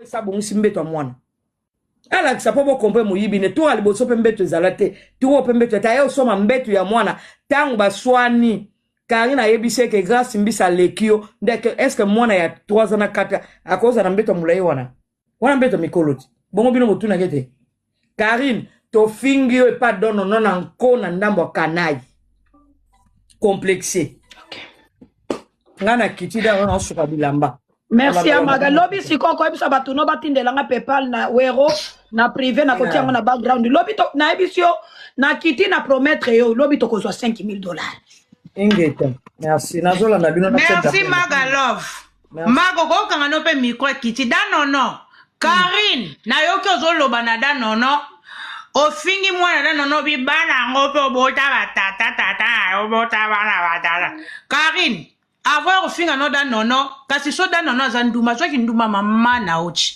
ça bon simbeto mwana ala kisa po bo kompe moyibi ne to aliboso pe mbeto ezalate to pe mbeto ta yo soma mbeto ya mwana tangu baswani Karine ayebise ke grâce mbisa lekio ndeke est-ce que mwana ya 3 ans na 4 à cause na mbeto mulayi wana mbeto mikoloti bongo bino motuna kete Karine to fingio e pas dono non anko na ndambo kanai complexé ngana kitida wana suka bilamba. Merci Amaga. Lobby si ko ebisa batu no batindela nga PayPal na wero na privé na kotia na background. Lobby to na ebisio na kiti na promettre yo lobby to kozwa $5,000. Ingeta. Merci. Nazola na bino na merci Maga love. Mago ko kanga no pe micro kiti danono. Karine na yoki ozoloba na danono. Ofingi mwana danono bi bana ngoto bota batata obota bana batata. Karine avoir au fin anoda nono kasi so da nono zanduma so ki nduma mama na ochi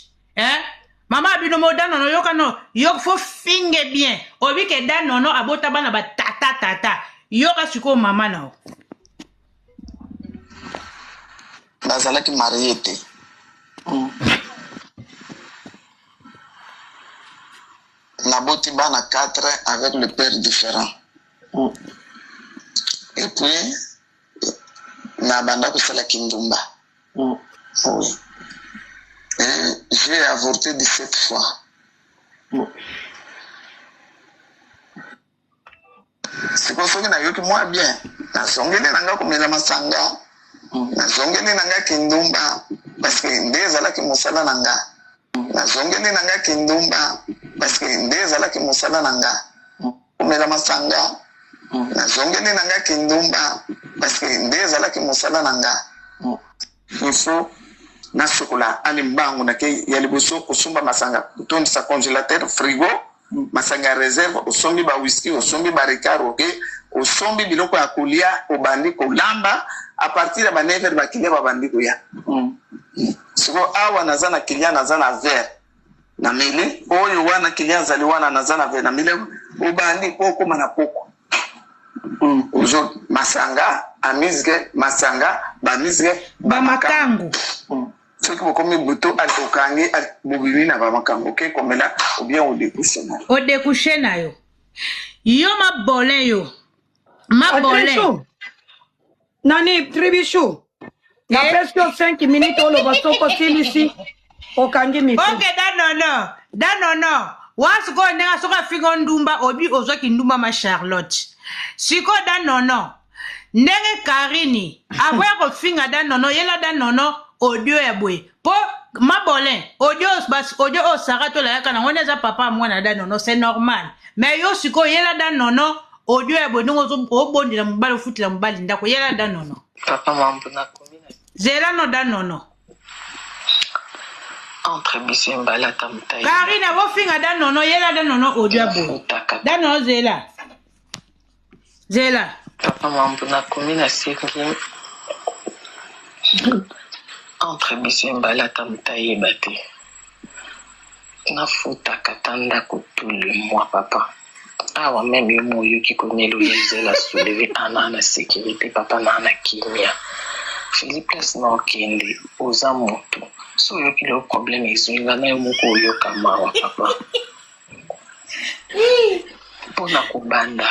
mama bino moda nono yokano yok fo finge bien obi ke da nono abota bana ba tata yoka siko mama na o bazala ki mariete na boti bana 4 avec le père différent et puis na banda kusala kindumba. Oui. J'ai avorté 17 fois. C'est pour ça que na yoki moi bien. Na songeli nanga komela masanga. Na songeli nanga kindumba parce que ndezala ki musala nanga. Na songeli nanga kindumba parce que ndezala ki musala nanga. Komela masanga. Na zongeli nanga kindumba parce que ndezala ki musala nanga il faut na chocolat ali mbangu na ke yalibuso kusumba masanga tondi sa congélateur frigo masanga réserve osombi ba whisky osombi ba recaro ke osombi biloko ya kulia obandi ko lamba à partir ya ba 9h ba kilia ba bandi ko ya siko awa nazana kilia nazana verre na mele oyo wana kilia zali wana nazana verre na mele obandi poko mana poko masanga amizge masanga bamizge bamakangu ce qui comme buto alkokangi bobimi na bamakangu ke komela ou bien au découcher nayo yo mabole yo mabole nani tribichu na presque 5 minutes olo basoko silisi okangi mi okay danono wasu ko nenga soka figo ndumba obi ozoki ndumba ma Charlotte siko danono ndenge Karini aboya ko finga danono yela danono audio ebwe po mabole audio bas audio o sarato la yakana ngoneza papa mwana danono c'est normal mais yo siko yela danono audio ebwe ndongo zo obondila mubali futila mubali ndako yela danono papa mambo na komina zela no danono entre bisimba la tamtai Karina bo finga danono yela danono audio ebwe danono zela papa mambo na komina singi entre bisimba la tamtai bate na futa katanda ko tout le mois papa awa même yo moyo ki connaît le zela soulever ana sécurité papa na kimia Philippe na kende oza moto so yo ki le problème izinga na yo moko yo kama papa pona kubanda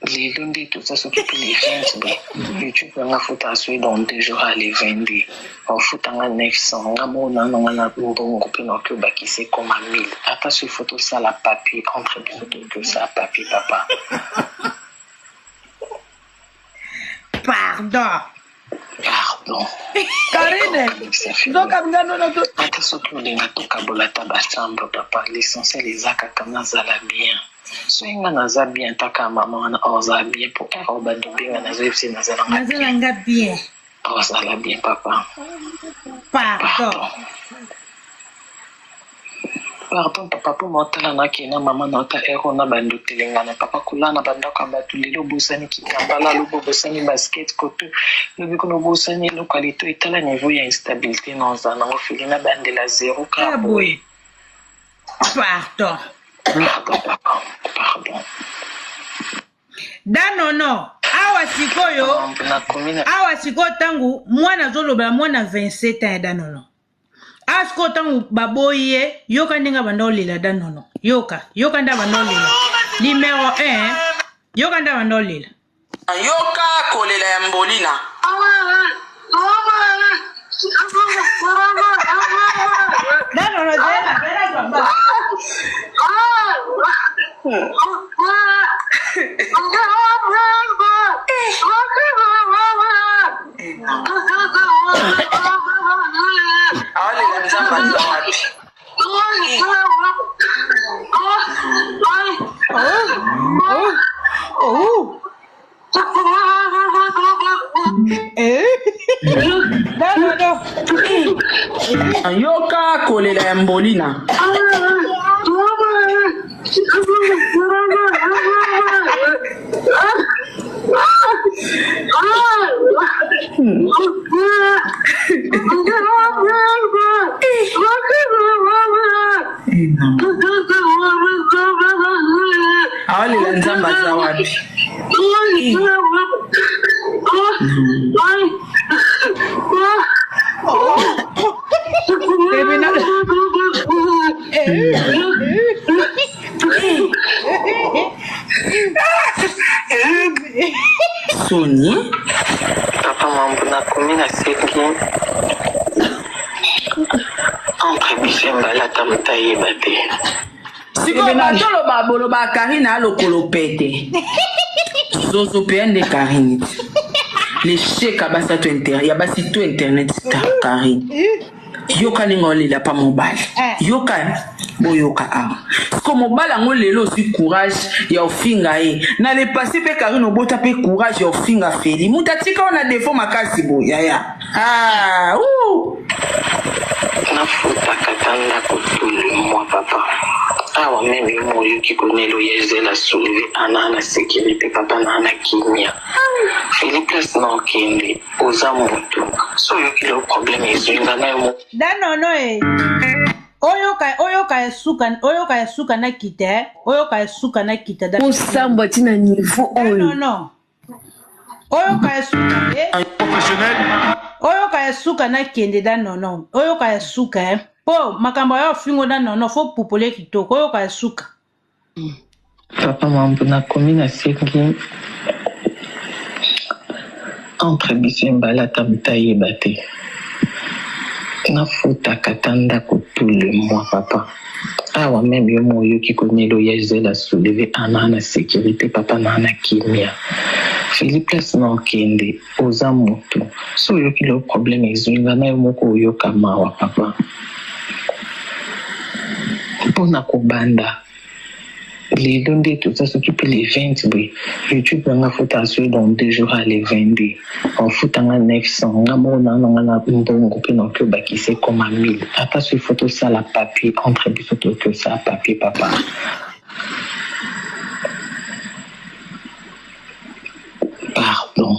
les lundis tout ça s'occupe les gens YouTube nga futa so dans 2 jours à les vendre en futa nga 900 nga mona na bongo pino que bakise comme 1000 ata sur photo ça la papier entre deux que ça papier papa pardon Karine donc ngano na to ata surtout les ngatoka bolata ba chambre papa l'essentiel les akaka na zala bien so inga naza bien taka mama na oza bien pour roba ndinga na zefsi na zala nga bien oza la bien papa pardon papa pour motala na kina mama na ta ero na bando telenga na papa kulana bando kamba tulilo bosani kitambala lobo bosani basket koto lobi kono bosani lo qualité itala niveau ya instabilité na zana mo filina bande la 0 ka boy pardon danono awa siko tangu mwana zoloba mwana 27 ans danono asko tangu baboye yoka ndinga bandolela danono yoka nda bandolela numéro 1 yoka nda bandolela yoka kolela ya mbolina danono zela awalela nzamba zawapi yoka kolela ya mbolina awalela nzamba zawapi Soni papa mambo nakomi na seki entre bisemba lata mutayeba te sikoyo batoloba boloba Karine alokolo pete zozo pe ande Karine l'échec abasa to internet ya basi to internet ta Karine yoka ningolela pa mobile yoka boyoka ko mobile ngo lelo si courage ya ofinga na le passé pe Karine obota pe courage ya ofinga feli mutatika ona defo makasi boya ya nafuta katanga kutulu moi papa awa mimi moyo kikonelo yezela soulever anana sécurité papa nana kimia feli place na okende oza moto so yokile problème ezinga na yo danono oyoka esuka na kita oyoka esuka na kita osamba tina niveau oyo non oyoka esuka professionnel oyoka esuka na kende danono oyoka esuka po makambo ya fingo danono fo popole kitoko oyoka esuka papa mambo nakomi na sengi entre bisemba lata mutayeba te nafuta katanda tout le mois papa awa même yo moyo kikonelo yezela soulever anana sécurité papa nana kimia feli place na okende oza moto so oyokile problème ezinga na yo moko oyoka mawa papa mpona kobanda lelo nde toza soki mpe les 20 boye youtube yanga futa asoi dans 2 jours à les 22 ofutanga 900 nga moko nanga na mbongo mpe noki obakise koma 1000 ata soki fo tosala papier entre biso toki osala papier papa pardon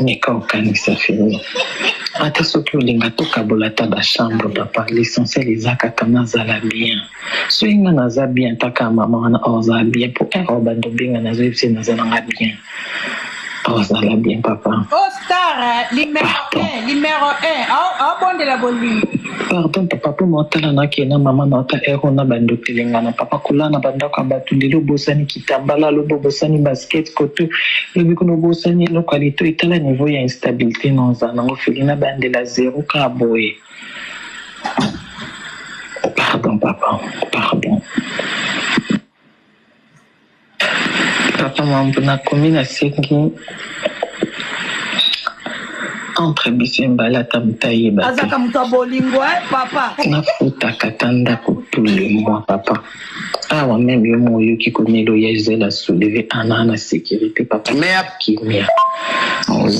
meka okanisa fini ata soki olinga tokabola ta bachambre papa l'essentiel eza kaka nazala bien soki nga naza bien taka mama wana ozala bien po ero bando benga nazoyebise naza nanga bien ozala bien papa star numéro 1 abondela bolingo pardon papa po motala nakena mama nota ero na bando telengana papa kolana bandako ya bato lelo bosani kitambala lobo bosani basket koto lobi kono bosani eloko alito etala niveau ya instabilité noza nango feli na bandela 0 ka boye pardon papa pardon papa mambo nakomi na sengi entre bisemba lata mutayeba azaka moto ya bolingo papa nafuta katanda tout le mois papa awa même yo moyo kikonelo yezela soulever anana sécurité papa kimia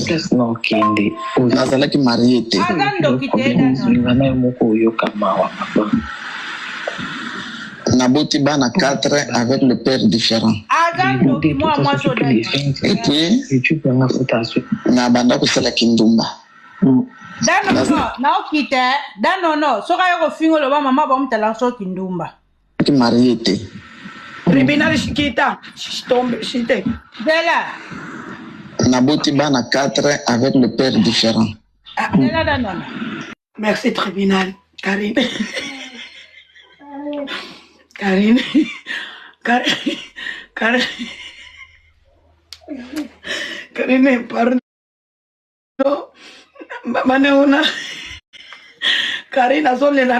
place na okende nazalaki marie te olinga na yo moko oyoka mawa papa naboti bana 4 avec le père différent et puis nabanda kosala kindumba danono soka yo kofinga oloba mama bamutala so kindumba marie te tribunal shikita shite dela naboti bana 4 avec le père différent dela danono merci tribunal Karine. Karine. Karine, pardon. Mana una. Karine azole la.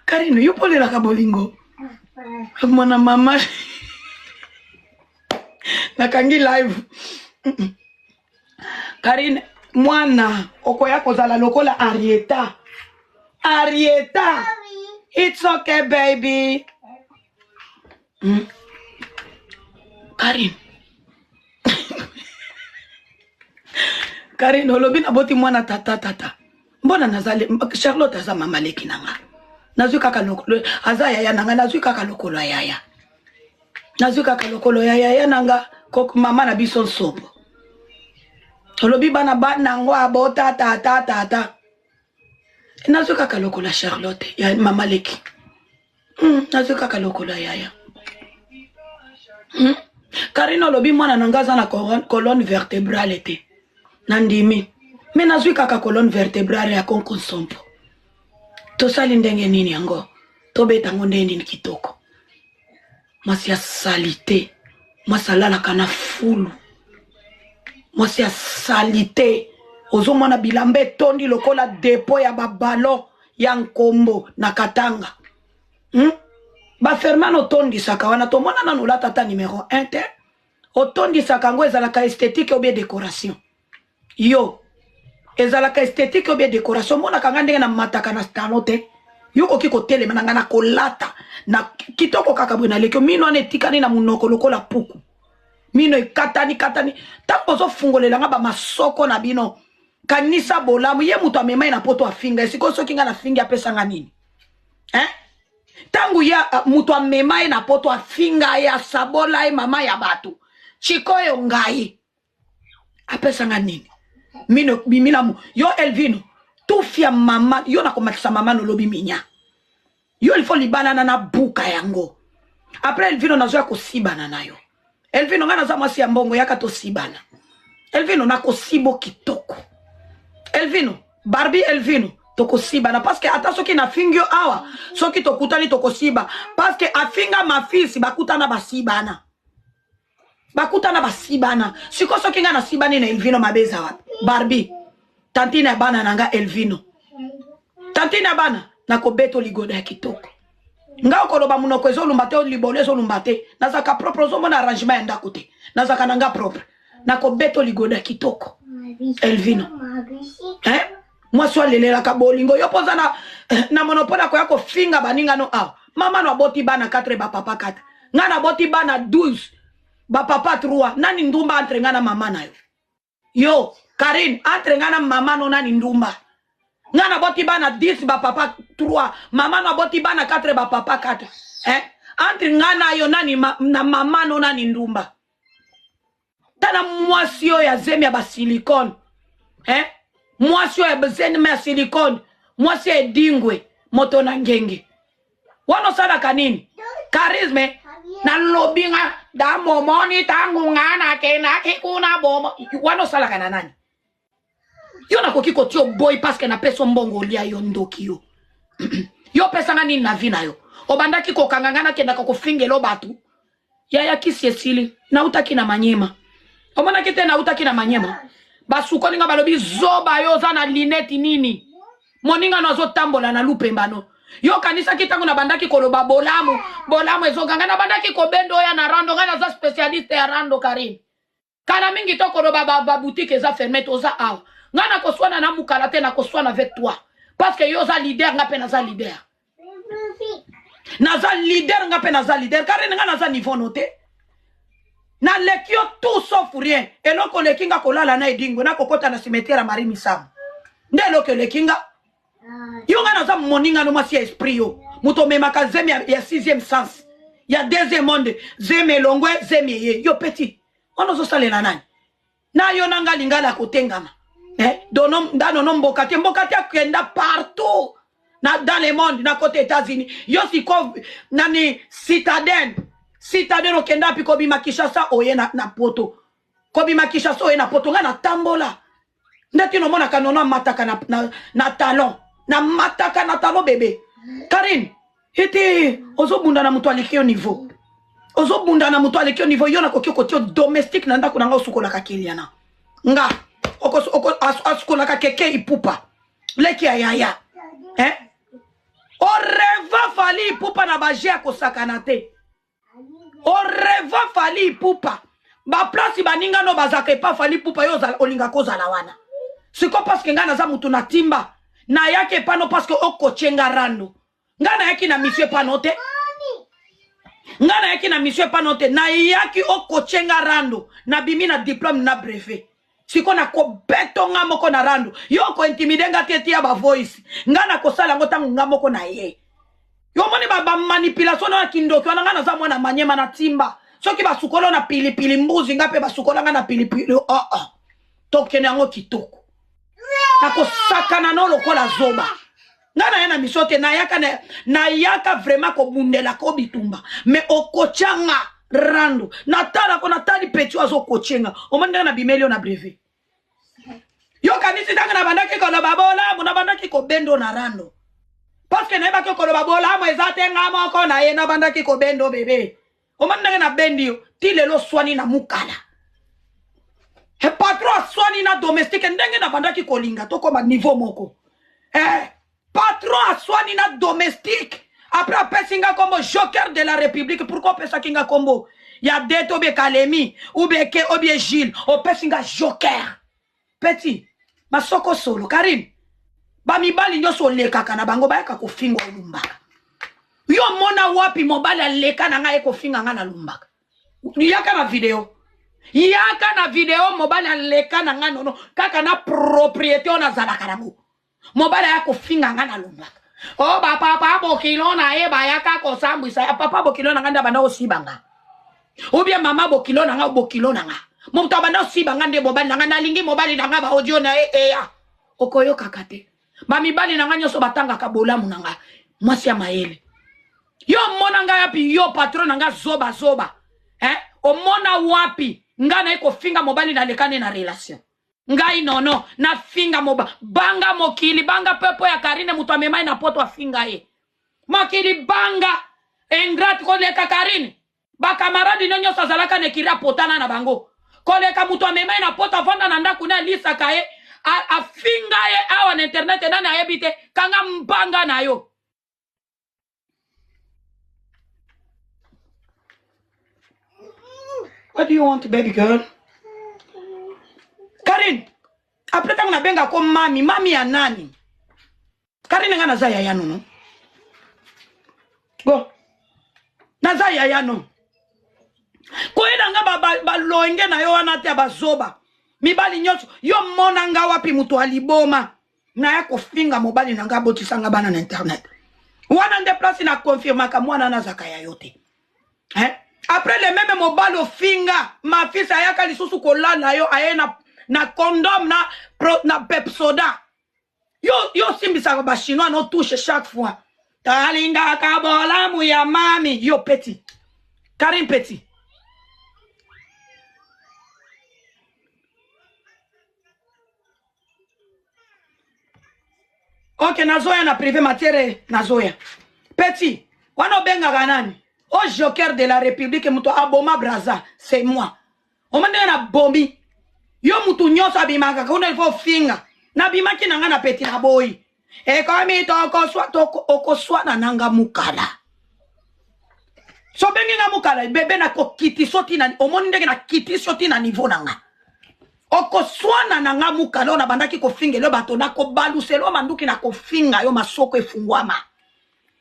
Karine, you pole la kabolingo. Mwana mama. Nakangi live. Karine, mwana okoya kozala lokola Arieta. Arieta. It's okay, baby. Karine. Karine, olobi na boti mwana tata. Mbona nazali Charlotte aza mama leki nanga. Nazwi kaka lokolo aza yaya nanga nazwi kaka lokolo yaya. Nazwi kaka lokolo yaya nanga kok mama na biso sopo. Olobi bana nango abota tata. Nazwi kaka lokolo Charlotte ya mama leki. Nazwi kaka lokolo yaya. Karine olobi mwana nanga za na colonne vertébrale te. Nandimi. Mais nazwi kaka colonne vertébrale ya konkonsompo. Tosali ndenge nini yango? Tobeta ngo ndenge nini kitoko. Mwasi ya salite. Mwasi alalaka na fulu. Mwasi ya salite. Ozomona bilambe tondi lokola depo ya babalo ya nkombo na Katanga. Ba fermano tondi saka wana tomona nanu la tata numéro 1 te. Otondi saka ngo ezalaka esthétique ou bien décoration. Yo. Ezalaka esthétique ou bien décoration. Mona kanga ndenge na mataka na stanote. Yo koki kotele mananga na kolata. Na kitoko kakabwe na lekyo. Mino ane tikani na munoko lokola puku. Mino katani. Tango zo fungolela nga ba masoko na bino. Kanisa bolamu. Ye mutu amemai na poto afinga. Esiko soki nga na fingi apesa nga nini. Tangu ya mutu amemai na poto afinga ya sabola mama ya batu. Chikoyo ngai. Apesa nga nini. Mino bimilamu yo Elvino tufia mama yo na komatisa mama no lobi minya yo il faut libana na buka yango après Elvino nazo ya kosibana nayo Elvino ngana za mwasi ya mbongo yaka to sibana Elvino na kosibo kitoko Elvino Barbie Elvino to kosibana parce que ata soki na fingyo awa soki to kutani to kosiba parce que afinga mafisi bakutana basibana bakutana basibana siko soki nga na sibani na Elvino mabeza wapi Barbie tantina bana nanga Elvino tantina bana na kobeto ligoda ya kitoko nga okoloba munoko ezolumbate libolo ezolumbate nazaka propre ozomona arrangement ya ndako te nazaka nanga propre na kobeto ligoda ya kitoko Elvino mwasi alelelaka bolingo yo poza na monopole koya kofinga baninga no awa mama no aboti bana 4 ba papa 4 nga na boti bana 12 ba papa 3 nani ndumba entre nga na mama na yo Karine entre nga na mama no nani ndumba nga na boti bana 10 ba papa 3 mama no boti bana 4 ba papa 4 entre nga na yo nani na mama no nani ndumba tana mwasi yo ya zemi ya ba silicone mwasi yo ya zemi ya silicone mwasi ya dingwe moto na ngenge wano sada kanini charisme na lobinga da momoni tangu ngana kena kikuna bomo wano sala kana nani yo na koki kotio boy parce que na peso mbongo lia yo ndoki yo yo pesa ngani na vina yo obandaki kokangangana kenda kokofingelo batu ya kisi esili na utaki na manyema omona kete na utaki na manyema basuko ninga balobi zoba yo za na lineti nini moninga nazo tambola na lupembano yo kanisa kitangu na bandaki koloba bolamu ezoganga na bandaki kobendo ya na rando ngana za specialiste ya rando Karine kana mingi to koloba ba boutique za fermé to za awa ngana koswana na mukala te na koswana avec toi parce que yo za leader nga pe na za leader nga pe na za leader Karine ngana za niveau noté na lekio tout sauf rien eloko lekinga kolala na edingo na kokota na cimetière Marie Misamu ndelo lekinga yo ngana za moninga no masi esprit yo muto memaka zemi ya 6e sens ya 2e monde zemi longwe zemi ye yo petit ono zo sale na nani na yo nanga lingala kotengama danono mbokati akenda partout dans le monde na côté États-Unis yo siko nani citadine okenda pi kobima Kinshasa oye na poto kobima Kinshasa oye na poto nga na tambola ndati no mona kanono mataka na talon na mataka na talo bébé. Karine, ete ozobunda na mutu aleki au niveau. Ozobunda na mutu aleki au niveau yo na koki côté domestique na ndako nanga osukola ka kiliana. Nga asukola ka keke ipupa. Leki ayaya. O reva fali ipupa na baje akosakana te. O reva fali ipupa. Ba place baninga no bazake pa fali ipupa yo olinga kozala wana. Siko parce que nga naza mutu na timba. Na yake pano parce que oko chenga rando. Nga na yaki na monsieur panote. Nga na yaki na monsieur panote. Na yaki oko chenga rando. Na bimi na diplôme na brevet. Siko na ko beto nga moko na rando. Yo ko intimide nga tete ya ba voice. Nga na ko sala ngo tangu nga moko na ye. Yo moni ba manipulation na kindoki wana nga na za mwana manyema na timba. Soki ba sukola na pilipili mbuzi nga pe ba sukola nga na pilipili. Tokene yango kitoko. Ako sakana no lokola zoba. Ngana yana misote na yaka vraiment ko bundela ko bitumba. Me okochanga rando. Natala ko natali petu azo kochenga. Omanda na bimelio na brevet. Yo kanisi tanga na bandaki ko babola, muna bandaki ko bendo na rando. Parce que neba ko babola mo ezate ngama ko na ye na bandaki ko bendo bebe. Omanda na bendio ti lelo swani na mukala. He patron swani na domestique ndenge na bandaki kolinga to koma niveau moko. Patron swani na domestique. Après pesinga kombo joker de la République. Pourquoi pesa kinga kombo? Ya deto be Kalemi ou be ke obie Gilles o pesinga joker. Petit masoko solo Karim. Ba mibali nyoso leka na bango ba yaka kofinga lumbaka. Yo mona wapi mobali leka na nga eko finga nga na lumbaka. Yaka na video. Yaka na video mobile aleka na nga nono kaka na propriété on azala karamu mobile yako finga nga na lumbaka o ba papa bokilo na ye ba yaka ko sambisa papa bokilo na nga nda bana osibanga ou bien mama bokilo na nga bokilo na nga moto bana osibanga nde mobile na nga na lingi mobile na nga ba audio na ya okoyo kakate ba mibali na nga nyoso batanga ka bolamu na nga mwasi ya mayele yo mona nga yapi yo patron na nga zoba o mona wapi nga na eko finga mobali na lekane na relation ngai nono na finga moba banga mokili banga pepo ya Karine mutu amemai na poto afinga ye mokili banga ingrat ko leka Karine ba kamaradi nyonyo sazalaka ne kira potana na bango ko leka mutu amemai na poto vanda na ndaku na lisa kae afinga ye awa na internet na na yebite kanga mbanga na yo. What do you want, baby girl? Karine, après tant na benga ko mami ya nani? Karine nga naza yaya no. Go. Naza yaya no. Ko ida nga ba loenge na yo wana te bazoba. Mibali nyoso yo mona nga wapi mutu aliboma. Na ya ko finga mobali na nga botisanga bana na internet. Wana nde place na confirma ka mwana na zakaya yote. Après le même mobile au finga, ma fille sa yaka lisusu kolala yo aye na condom na pepsoda. Yo simbisa ba chinois no touche chaque fois. Talinga kabola mu ya mami yo petit. Karim petit. Ok nazoya na privé matière nazoya. Petit, wana benga ganani? Au joker de la République, muto aboma braza, c'est moi. On m'a dit na bombi. Yo mutu nyoso abimaka, kuna il faut finga. Na bimaki nanga na peti na boy. E komi toko swa na nanga mukala. So bengi na mukala, bebe na ko kiti soti na, omoni ndenge na kiti soti na niveau nanga. Oko swa na nanga mukala, na bandaki ko finga, lo bato na ko baluselo, manduki na ko finga, yo masoko efungwama.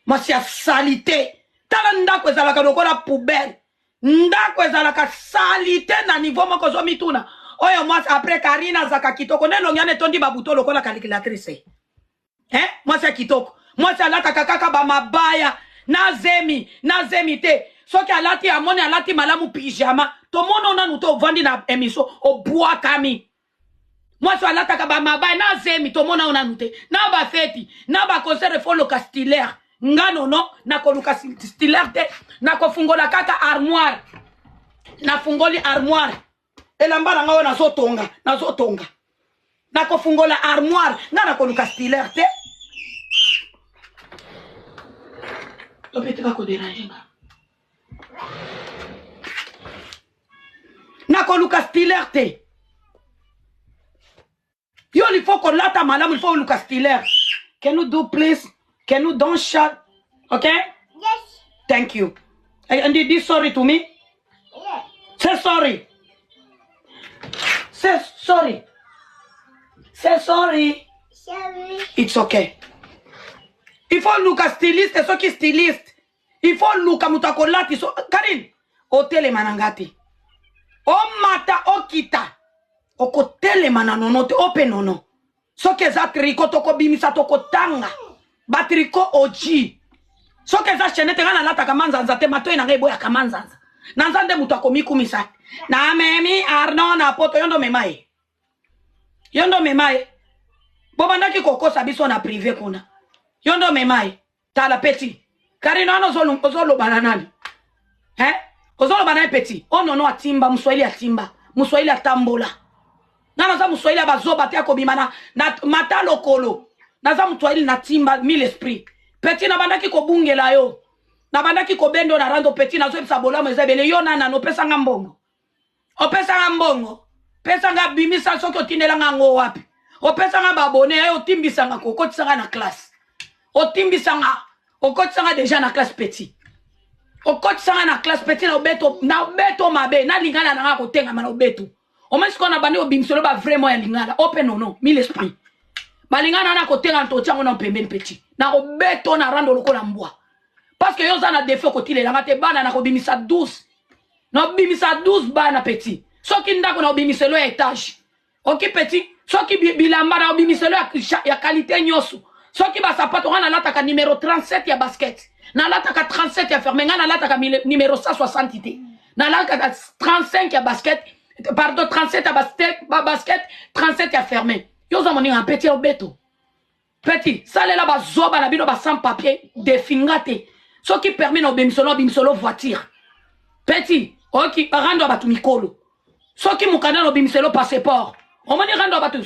Mwasi ya salite. Tala ndako ezalaka lokola poubelle. Ndako ezalaka salite na niveau moko zo mituna. Oyo mwasi après Karina zaka kitoko. Nelo nyane tondi babuto lokola calculatrice. Mwasi ya kitoko. Mwasi alata kakaka ba mabaya. Na zemi te. Soki alati amoni alati malamu pijama. To mono na nuto vandi na emiso. O bua kami. Mwasi alata kaba mabaya. Na zemi to mono na nute. Na ba feti. Na ba concert folo castillaire. Ngano no na koluka stilerte na kofungola kaka armoire na fungoli armoire elamba nga na zotonga na kofungola armoire na koluka stilerte Lopete kako déranger nga. Nako Lucas Stiller te. Yo, il faut qu'on lata madame, il faut Lucas Stiller. Can you do please? Can you don't shut? Okay? Yes. Thank you. And you did sorry to me? Yes. Say sorry. Say sorry. Say sorry. Sorry. It's okay. Il faut Lucas styliste, et ceux qui styliste. Il faut Lucas mutakolati. Karine, hôtel manangati. O mata o kita. O kotele mananonote open nono. So que za triko toko bimisa toko tanga. Ba triko oji. So que za chenete ngana lata kamanzanza te mato ina ngebo ya kamanzanza. Nanzande mutakomi kumisa. Na memi arno na poto yondo memae. Yondo memae. Bobandaki koko sabiso na privé kuna. Yondo memae. Tala petit. Karino ano zolo bananani. Ozolo banana petit. Ono no atimba muswahili atimba. Muswahili atambola. Nana za muswahili abazoba te akobimana na mata lokolo. Na za muswahili na timba mille esprit. Petit na bandaki ko bungela yo. Na bandaki ko bendo na rando petit na zo sabola mezebele yo nana no pesa ngambongo. O pesa ngambongo. Pesa ngabimisa soki otindela ngango wapi. O pesa ngababone yo timbisa ngako okotisa na classe. O timbisa nga okotisa déjà na classe petit. O kotisa na classe petit na obeto mabe na lingana na ngako tenga na obeto. O mesi kona bandi obimsolo ba vraiment ya lingana open non mille esprit. Ba lingana na ko tenga to tiango na pembeni petit. Na obeto na rando lokola mbwa. Parce que yo za na défaut kotile la ngate bana na ko bimisa 12. Na bimisa 12 bana petit. Soki ndako na obimiselo ya étage. Oki petit, soki bilamba na obimiselo ya qualité nyoso. Soki ba sapato ngana lataka numéro 37 ya basket. Na lataka 37 ya fermé ngana lataka numéro 160 ité. Na lataka 35 ya basket, pardon 37 ya basket, 37 ya fermé. Yo za moni un petit obeto. Petit, sale la ba zoba na bino ba sans papier defingate. Soki permet na obimiselo voiture. Petit, oki rando ba tumikolo. Soki mukana no bimiselo passeport. O mani rando batu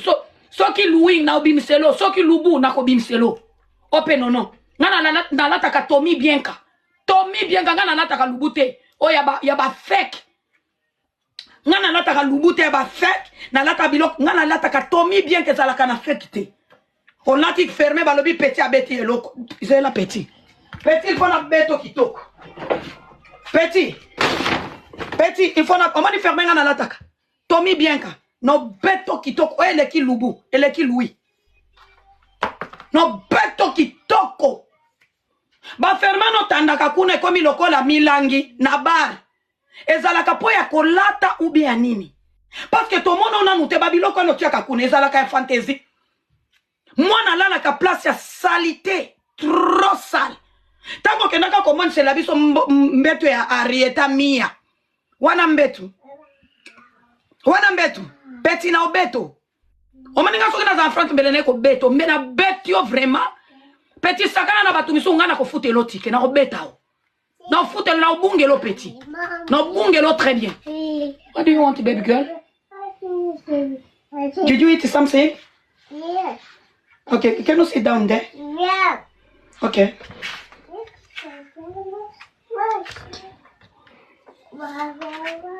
soki louing na bimiselo, soki lubu na ko bimiselo. Open no. Ngana na lataka Tommy Bienka. Tommy Bienka ngana lataka lubute. O ya ba fake. Ngana lataka lubute ya ba fake, na lata bilok ngana lataka Tommy Bienka zalaka na fake te. On lati fermé ba lobi petit abeti eloko. C'est la petit. Petit il faut na beto kitoko. Petit, il faut na comment fermer ngana lataka. Tommy Bienka, no beto kitoko, ele ki lubu, ele ki lui. No beto kitoko. Ba fermer no tandaka kuna komi lokola milangi na bar. Ezalaka po ya kolata ou bien nini. Parce que tout le monde on a noté babiloko no tiaka kuna ezalaka fantaisie. Moi na la ka place ya salité, trop sale. Tango kenaka comment c'est la biso mbeto ya Arieta Mia. Wana mbetu. Petit na obeto. O maninga soki na za France mbele ko beto, mbena betio vraiment. Petit sakana na batu miso ngana ko fute lotike na obeta o. Na fute na obungelo petit. Na obungelo très bien. What do you want, baby girl? Did you eat something? Yes. Okay, can you sit down there? Yeah. Okay.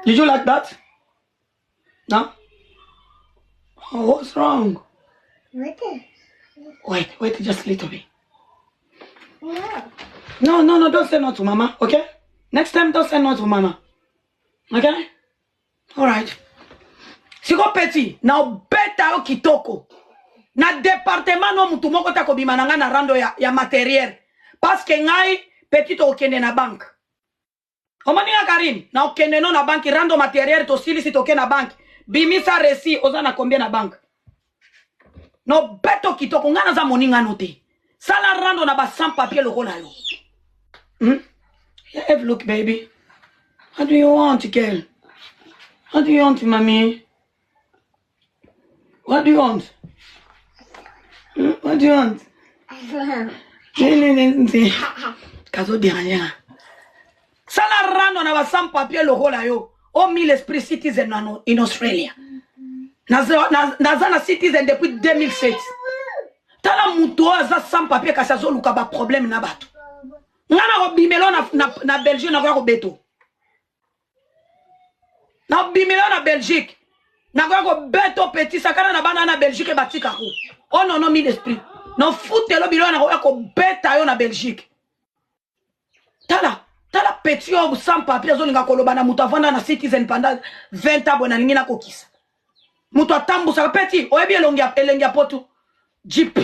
Did you like that? No? Oh, what's wrong? Wait, just a little bit. No, don't say no to mama, okay? Next time, don't say no to mama. Okay? Alright. Siko petit, na beta o kitoko. Na département no mutu moko ta kobima na nga na rando ya matériel. Parce que ngai petit okende na banque. Omani ya Karine, na okende no na banque rando matériel to sili si toke na banque. Bimisa resi oza na combien na banque. No beto kitoko ngana za moninga note. Sala rando na ba sans papier lo kola yo. Have look baby. What do you want, girl? What do you want, mommy? What do you want? What do you want? Kazo derrière. Sala rando na ba sans papier lo kola yo. O mille esprit citizen in Australia. Nazana citizen depuis 2007. Tala muto aza sans papier kasi azoluka ba problème na bato. Ngana ko bimelo na Belgique na ko beto. Na bimelo na Belgique. Na ko beto petit sakana na bana na Belgique batika ko. Oh non non mi l'esprit. Non foutelo bilo na ko beta yo na Belgique. Tala petit yo sans papier zo linga koloba na mutu avanda na citizen pendant 20 ans bona lingina ko kisa. Mutu atambusa petit oyebi elongia potu. Jeep.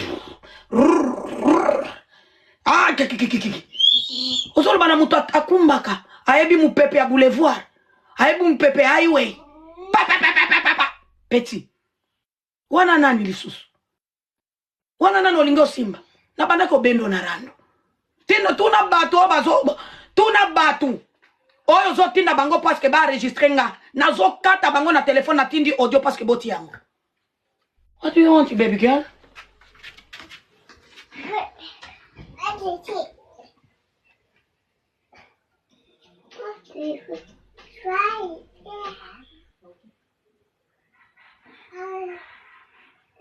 Ah kiki. Ozolo bana mutu akumbaka. Ayebi mu pepe ya boulevard. Ayebi mu pepe highway. Pa. Petit. Wana nani lisusu? Wana nani olingo simba? Na banda ko bendo na rando. Tino tuna batu obazo. Tuna batu. Oyo zo tinda bango parce que ba enregistrer nga. Na zo kata bango na téléphone na tindi audio parce que boti yango. What do you want, baby girl?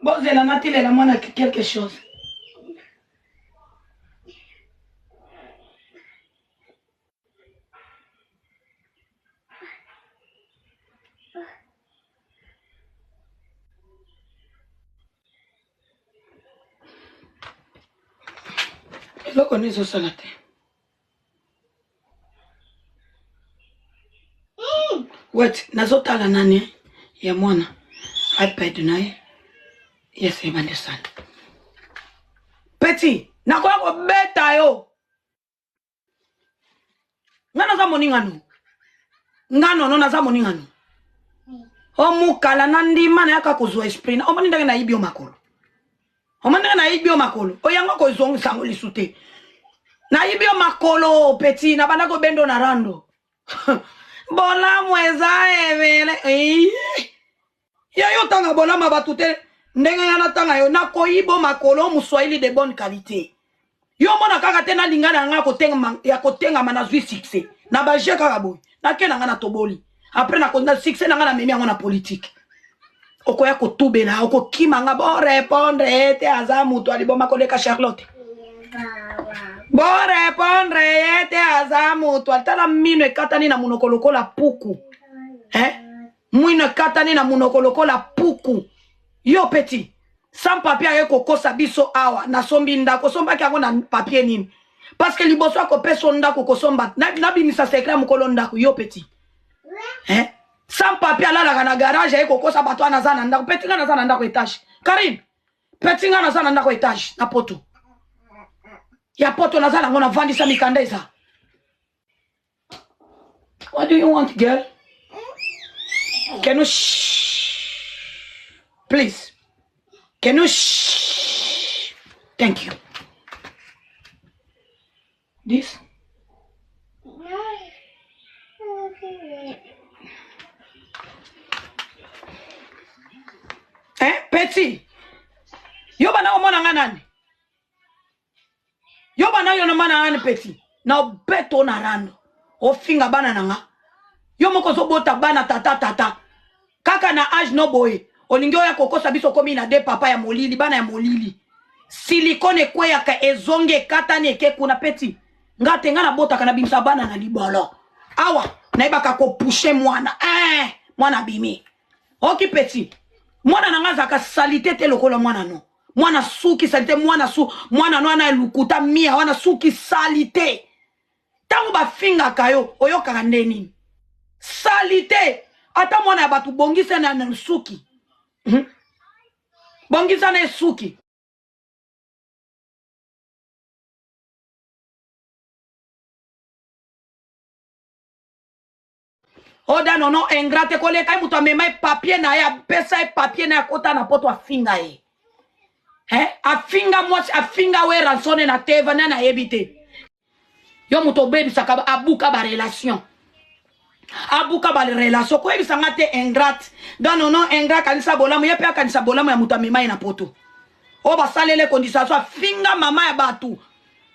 Bon, c'est la nature, elle a moins quelque chose. Lo connais ce salate. Wait, nazotala nani ya mwana iPad naye. Yes, I understand. Petit, nakoya ko beta yo. Ngana za moningano. Ngano no naza moningano. Omukala na ndima na yaka kozwa esprit. Omani ndenge na ibio makolo. Omani na ibio makolo. Oyanga ko zongo sango lisute. Na ibio makolo petit na banda ko bendo na rando. Bola mweza evele. Yo tanga bola mabatute. Ndenge yana tanga yo na koibo makolo muswahili de bonne qualité. Yo mona kaka tena lingana nga kotenga mana zwi succès. Na baje kaka boy. Na kena nga na toboli. Après na konda succès na nga na memi yango na politique. Okoya ko tubela, oko kima nga bo répondre ete azamu to aliboma koleka Charlotte. Bo répondre ete azamu to altala mino ekatani na munokoloko la puku. Mwino ekatani na munokoloko la puku. Yo petit, sans papier aye kokosa biso awa na sombi ndako somba ki yango na papier nini. Parce que liboso akope son ndako kosomba na bimisa secret mukolo ndako yo petit. Sans papier alala na garage aye kokosa bato anaza na ndako petit nga naza na ndako etage. Karine, petit nga naza na ndako etage na poto. Ya poto naza nango na vandisa mikandeza. What do you want, girl? Can you please? Can you Thank you. This? Petit. Yo bana omona nganani? Yo bana yo na mana ngani petit. Na beto na rando. O finga bana nanga. Yo moko zo bota bana tata. Kaka na age no boy. Olingi oya kokosa biso komi na de papa ya molili bana ya molili. Silikone kwe ya ka ezonge katani eke kuna petit. Ngate ngana bota kana bimsa bana na libolo. Awa na ibaka ko pushe mwana. Mwana bimi. Oki petit. Mwana nanga zaka salite te lokola mwana no. Mwana suki salite mwana no ana lukuta mia wana suki salite. Tangu ba finga kayo oyoka ndeni. Salite. Ata mwana ya batu bongisa na suki. Bongisa na suki. Oda nono ingrate kole kai mutu amema papier na ya pesa papier na kota na poto afinga e. Afinga we ransone na teva na ebite. Yo mutu bebi saka abuka ba relation. Abuka ba relation ko ebi sangate ingrate. Da nono ingrate kanisa bolamu ye pe kanisa bolamu ya mutu amema na poto. O ba salele condition afinga mama ya batu.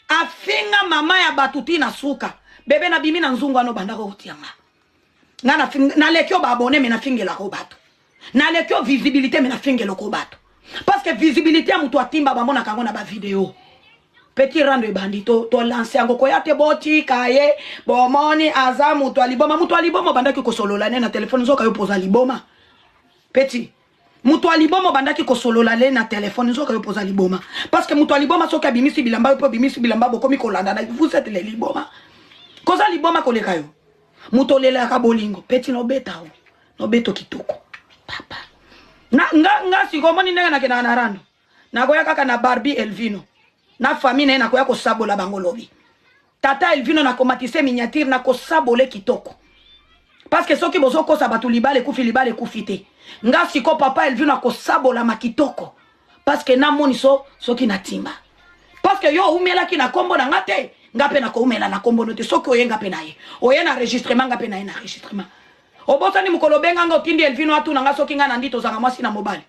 Afinga mama ya batu tina suka. Bebe na bimi na nzungu ano bandako utianga. Na lekyo ba abonné mais na fingela ko bato. Na lekyo visibilité mais na fingela ko bato. Parce que visibilité ya mutu atimba ba mona kango na ba vidéo. petit rando ebandi to lancer yango koya te boti kaye bomoni azamu to aliboma bandaki kosolola ne na téléphone zoka yo poza liboma petit mutu aliboma bandaki kosolola le na téléphone zoka yo poza liboma parce que mutu aliboma soka bimisi bilamba yo bimisi bilamba bokomi kolanda na vous êtes les liboma koza liboma koleka yo mutu lela ka bolingo petit no beta o no beto kitoko papa nga sikomoni ndenge na kena na rando na koya kaka na Barbie Elvino na famille na koya ko sabola bango lobi tata Elvino na komatise miniature na ko sabole kitoko parce que soki bozo ko sabatu libale kufite nga siko papa Elvino ko sabola makitoko parce que na moni soki na timba parce que yo umela ki na kombo na ngate ngape na ko umela na kombo note soki oyenga pe na ye oyena enregistrement ngape na ye na enregistrement obosani mukolo benga ngo tindi Elvino atu na nga soki nga na ndito zanga mwasi na mobile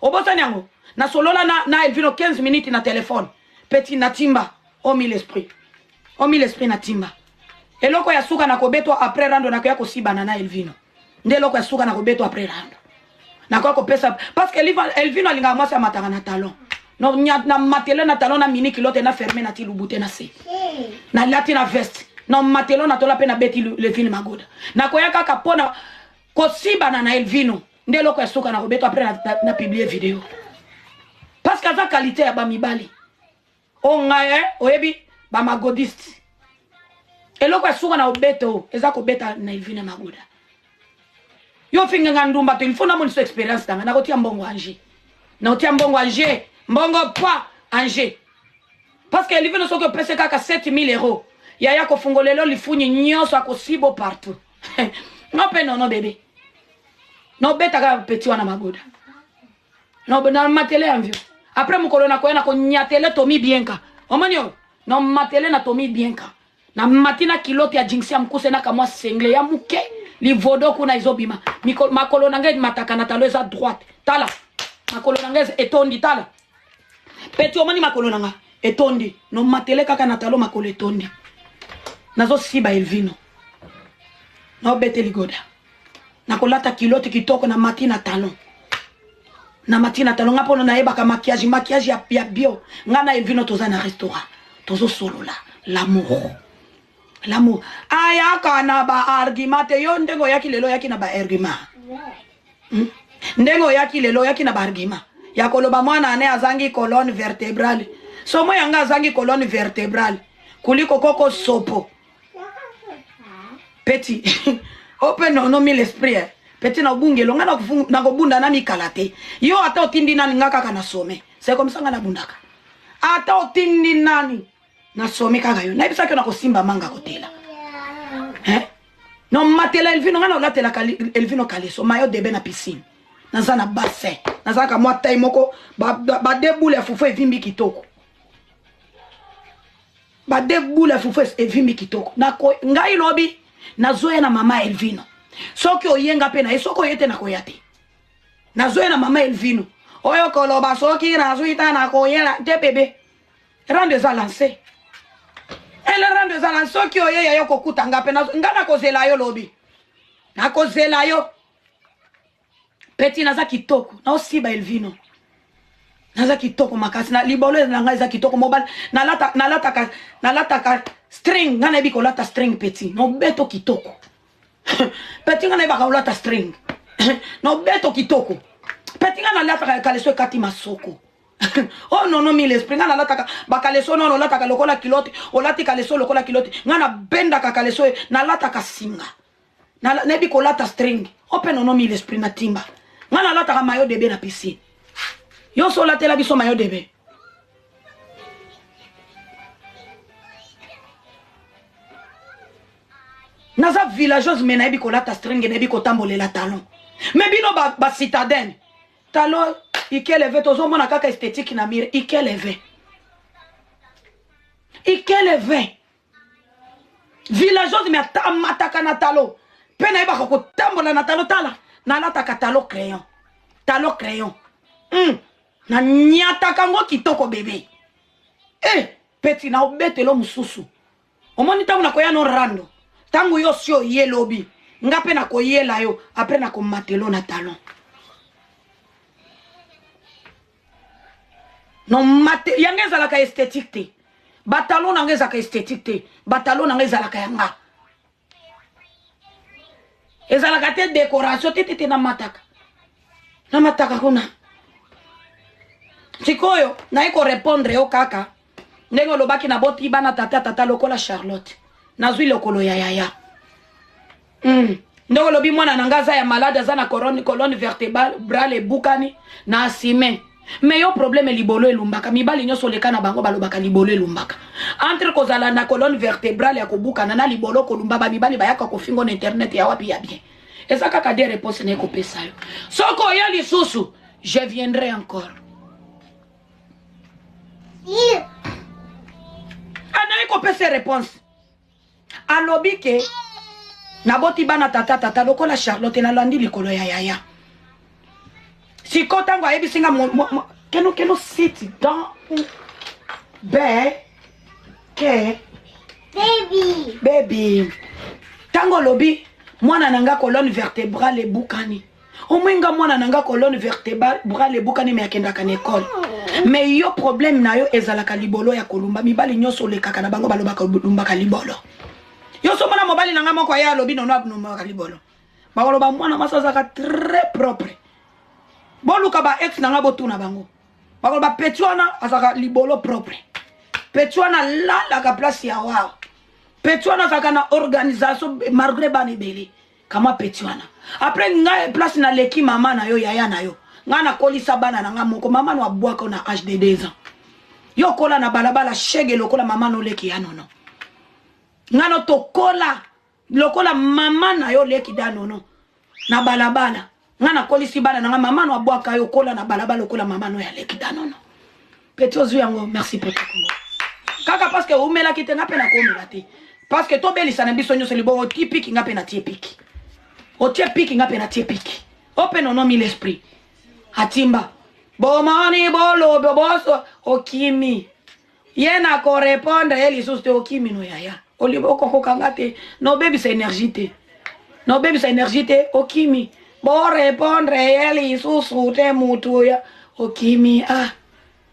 obosani yango na solola na Elvino 15 minutes na téléphone petit na timba omi l'esprit na timba eloko ya suka na kobetwa après rando na koya kosibana na Elvino nde eloko ya suka na kobetwa après rando na koya kopesa parce que Elvino alinga mwasi ya matanga na talon no na matelo na talon na mini kilote na fermé na tilubute na se na lati na veste na matelo na tola pe na beti Elvino magoda na koya kaka pona kosibana na Elvino nde eloko ya suka na kobetwa après na publier vidéo parce que za qualité ya bamibali ongaye oyebi ba magodiste eloko ya suka na obeto eza ko beta na Elvino magoda yo finga ngandumba to il faut na mon expérience tanga na kotia mbongo Angers na kotia mbongo Angers mbongo pa Angers parce que Elvino soko pese kaka 7000 euros yaya ko fungolelo lifunyi nyoso akosibo partout no pe no bébé no beta ka petit wana magoda no na matele envio après mukolo na koyana ko nyatele Tomi Bienka omanyo no matele na Tomi Bienka na matina kilote ya jinsi ya mkuse na kamwa sengle ya muke livodo kuna izobima makolo nange mataka na talo eza droite tala makolo nange etondi tala peti omani makolo nanga etondi no matele kaka na talo makolo etondi nazo siba Elvino no bete ligoda na kolata kilote kitoko na matina talon na matina talon ngapo na eba ka maquillage ya bio ngana Elvino toza na restaurant tozo solola l'amour aya kana ba argument yo ndengo yaki lelo yaki na ba argument ndengo yaki lelo yaki na ba argument ya koloba mwana ane azangi colonne vertébrale somo yanga azangi colonne vertébrale kuliko koko sopo petit open no mi l'esprit petit na bungelo ngana na kobunda na mikalate yo ata otindi nani ngaka kana some c'est comme ça ngana bundaka ata otindi nani na some kaka yo na ibisa ke na kosimba manga kotela no matela Elvino ngana olatela Elvino kaleso mayo debe na piscine naza na bassin naza ka mwa taille moko ba deboule ya fufu evimbi kitoko ba deboule fufu evimbi kitoko na ko ngai lobi nazoya na mama Elvino soki oyenga pe na esoko yete na koyate nazoya na mama Elvino oyo koloba soki nazuita na koyela te bébé rande za lancer elle rande za lancer soki oyeya yo kokutanga pe ngana kozela yo lobi na kozela yo petit naza kitoko na osiba Elvino naza kitoko makasi na libolo na ngai za kitoko mobile nalataka string ngana ebi kolata string petit no beto kitoko petit ngana eba kolata string no beto kitoko petit ngana lata kaleso kati masoko oh non mi l'esprit ngana lata bakaleso non lata lokola kilote olati kaleso lokola kilote ngana benda kaleso na lata kasinga na ebi kolata string open non mi l'esprit na timba ngana lata mayo debe na piscine yo so latela biso mayo debe naza villageuse mena ebi kolata string na ebi kotambolela talon mais bino ba citadine talon ikeleve tozomona kaka esthétique na mire ikeleve villageuse me amataka na talon pe na eba kotambola na talon tala nalataka talon crayon na nyataka ngo kitoko bébé petit na obetelo mususu omoni tangu na koya no rando tangu yo sio ye lobi nga pe na koyela yo après na komatelo na talon no mate yanga ezalaka esthétique te Batalon nanga ezaka esthétique te. Batalon nanga ezalaka yanga. Ezalaka te décoration te na mataka. Na mataka kuna. Sikoyo, na eko répondre yo kaka. Ndenge lobaki na boti bana tata lokola Charlotte. Nazwi lokolo ya. Ndenge lobi mwana nangaza ya malade za na colonne vertébrale bukani na asime. Mais yo problème libolo elumbaka. Mibali nyoso leka na bango balobaka libolo elumbaka. Entre kozala na colonne vertébrale ya kobukana na libolo kolumba ba mibali bayaka kofingo na internet ya wapi ya bien. Eza kaka des réponses na ekopesa yo. Soko ya lisusu, je viendrai encore. Ana ekopesa réponse. Alobi ke naboti bana tata lokola Charlotte na landi likolo ya yaya. Si kotango ayebi singa keno sit dans baby tango lobi mwana nanga colonne vertébrale bukani omwenga mwana nanga colonne vertébrale bukani me akendaka na école mais yo problème na yo ezalaka libolo ya kolumba mibali nyoso lekaka na bango balobaka lumbaka libolo yo so mwana mobali nanga moko ya lobi nono abnumaka libolo bakoloba mwana masazaka très propre boluka ba ex nanga botuna bango bakoloba petuana azaka libolo propre petuana la ka place ya wao petuana zaka na organisation malgré banebele kama petuana après nga place na leki mama na yo yaya na yo nga na kolisa bana nanga moko mama no abwaka na âge de 2 ans yo kola na balabala shege lokola mama no leki ya nono nga no tokola lokola mama na yo leki da nono na balabala nga na kolisi bana nanga mama no abwaka yo kola na balabala lokola mama no ya leki da nono Petit yango merci Petit Congo kaka parce que umela kite ngape na komela te parce que to belisa na biso nyoso libo typique ngape na tie pique o tie pique ngape na tie pique open on mi l'esprit atimba bomani bolo boboso okimi yena ko répondre eli soste okimi no yaya olibo ko kangate no baby sa énergie te okimi bo répondre eli soste mutu ya okimi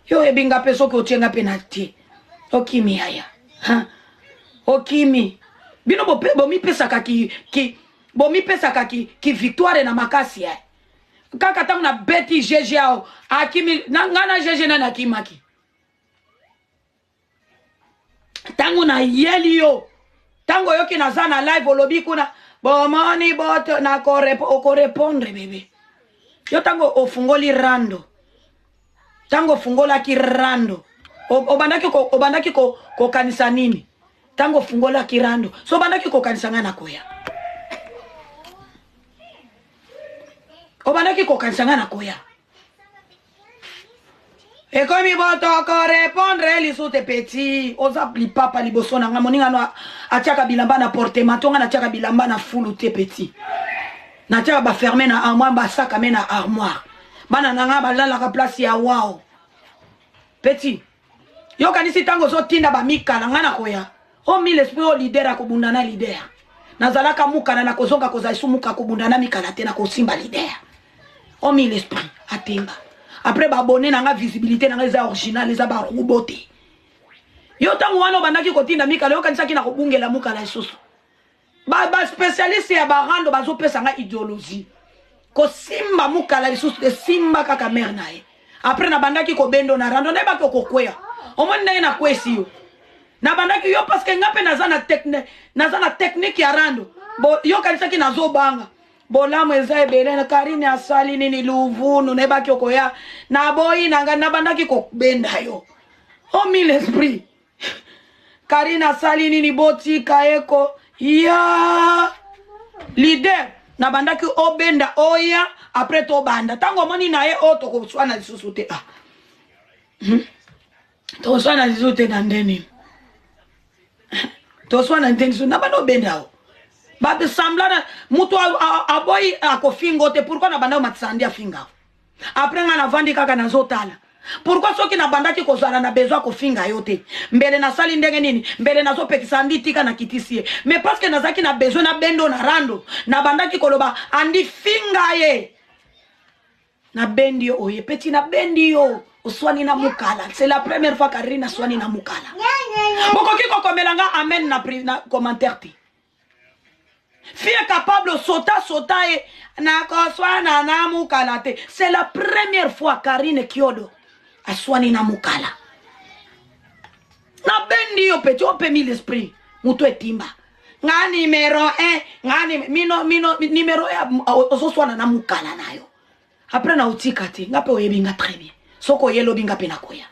yo ebinga peso ko tienga penalty okimi yaya okimi bino bo mi pesa ki victoire na makasi ya kaka tangu na beti jeje ao akimi ngana jeje na nakimaki tangu na yeli yo tangu yoki na zana live olobi kuna bomani bot na ko répondre bébé yo tangu ofungoli rando tango fungola ki rando obandaki ko kanisa nini tango fungola ki rando so bandaki ko kanisa ngana koya obandaki ko kanisa ngana koya e komi boto ko répondre li soute petit oza pli papa liboso na ngamoninga no atiaka bilamba na portemanteau nga na atiaka bilamba na fulu te petit na atiaka ba fermer na armoire ba saka me na armoire bana nanga balala ka place ya wao petit yo kanisi tango so tinda ba mikala ngana koya o mi l'esprit o leader akobundana leader nazalaka mukana na kozonga kozaisu muka kobundana mikala te na kosimba leader o mi l'esprit atemba après ba abonné na nga visibilité na nga za original za ba roboté yo tango wana bandaki kotinda mikala yo kanisa kina kobungela mukala isusu ba spécialiste ya barando bazo pesa nga idéologie ko simba mukala lisusu de simba kaka mère nae après na bandaki ko bendo na rando na ba ko kwea omoni ndenge na kwesi yo na bandaki yo parce que ngape nazana technique ya rando bo yo kanisa ki nazo banga bolamu eza ebele na Karine asali nini luvunu na ba ko ya na boyi na bandaki ko benda yo o mi l'esprit Karine asali nini boti kaeko ya leader na bandaki obenda oya après to banda tango moni na ye o to ko swana lisusu te to swana lisusu te na ndeni to swana ndeni na bando benda o ba be semblana mutu aboy akofingo te pourquoi na banda matsandi afinga après nga na vandi kaka na zotala pourquoi soki na bandaki kozala na besoin kofinga yo te mbele na sali ndenge nini mbele na zo pekisa nditika na kitisie mais parce que nazaki na besoin na bendo na rando na bandaki koloba andi finga ye na bendi yo oye petit na bendi yo oswani na mukala. C'est la première fois Karine aswani na mukala. Bokoki kokomelanga amen na commentaire ti. Fille capable sauta et na koswana na mukala te. C'est la première fois Karine Kyodo aswani na mukala. Na bendi yo petit on peut mis l'esprit. Muto etimba. Nga numéro 1, nga mino numéro 1 ososwana na mukala nayo. Après na utika te, nga pe oyebinga très bien. Soko yelo binga pe na koya.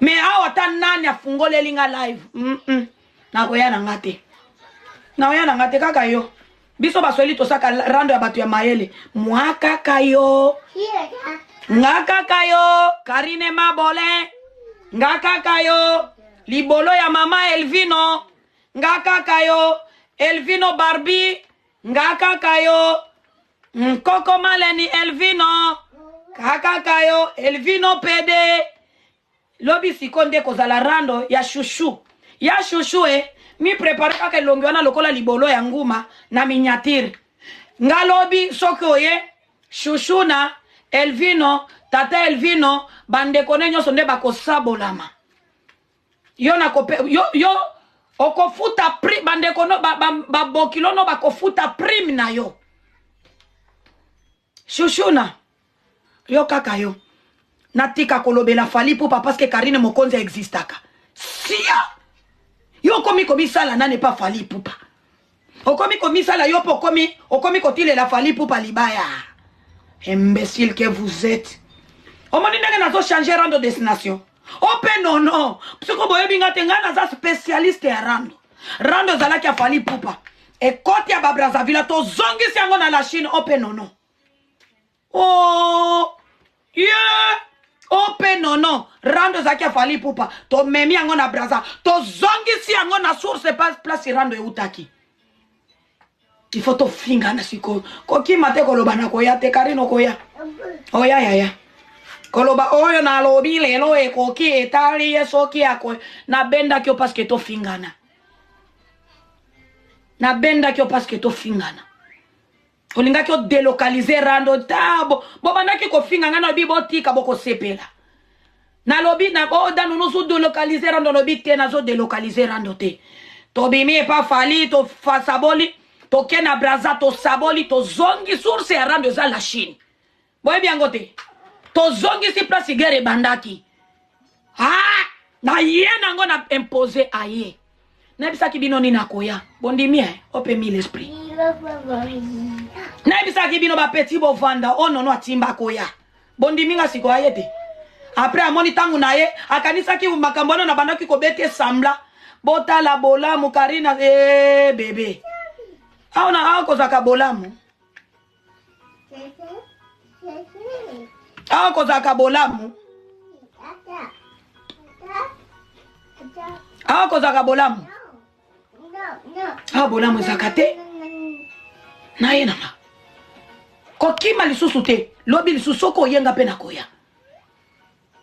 Mais awa ta nani afungole linga live. Na koya na ngate. Na koya na ngate kaka yo. Biso basweli tosaka rando ya batu ya mayele. Mwaka kayo. Ngaka kayo. Karine Mabole. Ngaka kayo. Libolo ya mama Elvino. Ngaka kayo. Elvino Barbie. Ngaka kayo. Coco Maleni Elvino. Kaka kayo. Elvino Pede. Lobi sikonde kozala rando ya chouchou. Ya chouchou mi prepare kaka longi wana lokola libolo ya nguma na miniature. Nga lobi soko ye chouchou na Elvino, tata Elvino, bandeko nenyo sonde bako sabolama. Yo na kope yo okofuta pri bandeko no babokilo no bakofuta prim na yo. Chouchou na yo kaka yo. Natika kolobela fali pupa parce que Karine Mokonzi existaka. Sia! Yo komi sala na ne pas fali pupa. Komi sala yo po komi kotile la fali pupa libaya. Imbécile que vous êtes. Omoni ndenge nazo changer rando destination. Ope non. Psiko boye binga tenga naza spécialiste ya rando. Rando zalaki ya fali pupa. E koti ya Babrazaville to zongi si yango na la Chine ope non. Oh! Yeah! Ope non. Rando zaki ya fali pupa. To memi yango na Braza. To zongi si yango na source place rando e utaki. Il faut to finga na siko. Koki mate koloba na koya te Karino koya. Oya ya. Koloba oyo na lobi lelo e koki etali e soki ako. Na benda kyo parce que to fingana. Na benda kyo parce que to fingana. Olinga kyo delocaliser rando tabo. Bobanda ki ko finga ngana bibo tika boko sepela. Na lobi na oda no so delocaliser rando lobi te na so delocaliser rando te. To bimi e pa fali to fasaboli to kena Braza to saboli to zongi source ya rando za la Chine. Boye biango te. To zongi si place gere bandaki. Na ye nango na imposer aye. Na bisa ki bino ni nakoya. Bondi mi ope mi l'esprit. Na bisa ki bino ba petit bo vanda no atimba koya. Bondi minga siko ayete. Après amoni tangu na ye akanisa ki makambono na bandaki ko bete sambla. Bota la bola mu Karina bébé. Aona ako zaka bolamu. Ako zaka bolamu. Ako zaka bolamu. Bolamu zakate. Na ye nama. Kokima lisusu te. Lobi lisusu ko yenga pe na koya.